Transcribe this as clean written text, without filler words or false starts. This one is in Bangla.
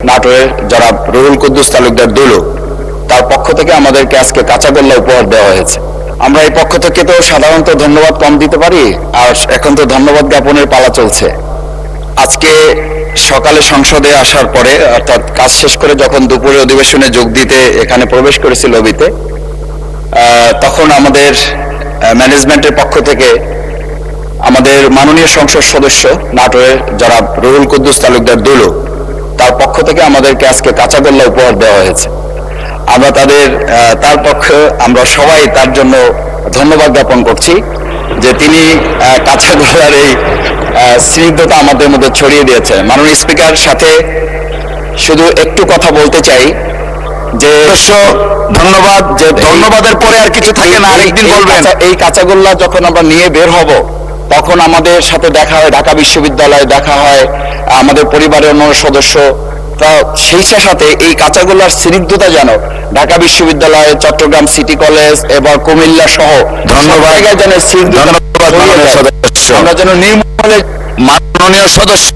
নাটোরের জনাব রুহুল কুদ্দুস তালুকদার দুলু, তার পক্ষ থেকে আমাদেরকে আজকে কাঁচাগোল্লা উপহার দেওয়া হয়েছে। আমরা এই পক্ষ থেকে তো সাধারণত ধন্যবাদ কম দিতে পারি, আর এখন তো ধন্যবাদ জ্ঞাপনের পালা চলছে। আজকে সকালে সংসদে আসার পরে, অর্থাৎ কাজ শেষ করে যখন দুপুরে অধিবেশনে যোগ দিতে এখানে প্রবেশ করেছি লবিতে, তখন আমাদের ম্যানেজমেন্টের পক্ষ থেকে আমাদের মাননীয় সংসদ সদস্য নাটোরের জনাব রুহুল কুদ্দুস তালুকদার দুলু, তার পক্ষ থেকে আমাদেরকে আজকে কাঁচাগোল্লা উপহার দেওয়া হয়েছে। আমরা তার পক্ষে আমরা সবাই তার জন্য ধন্যবাদ জ্ঞাপন করছি যে তিনি কাঁচাগোল্লার এই স্নিগ্ধতা আমাদের মধ্যে ছড়িয়ে দিয়েছে। মাননীয় স্পিকার, সাথে শুধু একটু কথা বলতে চাই যে ধন্যবাদ, যে ধন্যবাদের পরে আর কিছু থাকে না, আরেকদিন বলবেন। এই কাঁচাগোল্লা যখন আমরা নিয়ে বের হব তখন আমাদের সাথে দেখা হয় ঢাকা বিশ্ববিদ্যালয়ে, দেখা হয় আমাদের পরিবারের অন্য সদস্য, তা সেই সাথে এই কাঁচাগোল্লার স্নিগ্ধতা যেন ঢাকা বিশ্ববিদ্যালয়, চট্টগ্রাম সিটি কলেজ এবং কুমিল্লা সহ আমরা যেন নির্মূলে, মাননীয় সদস্য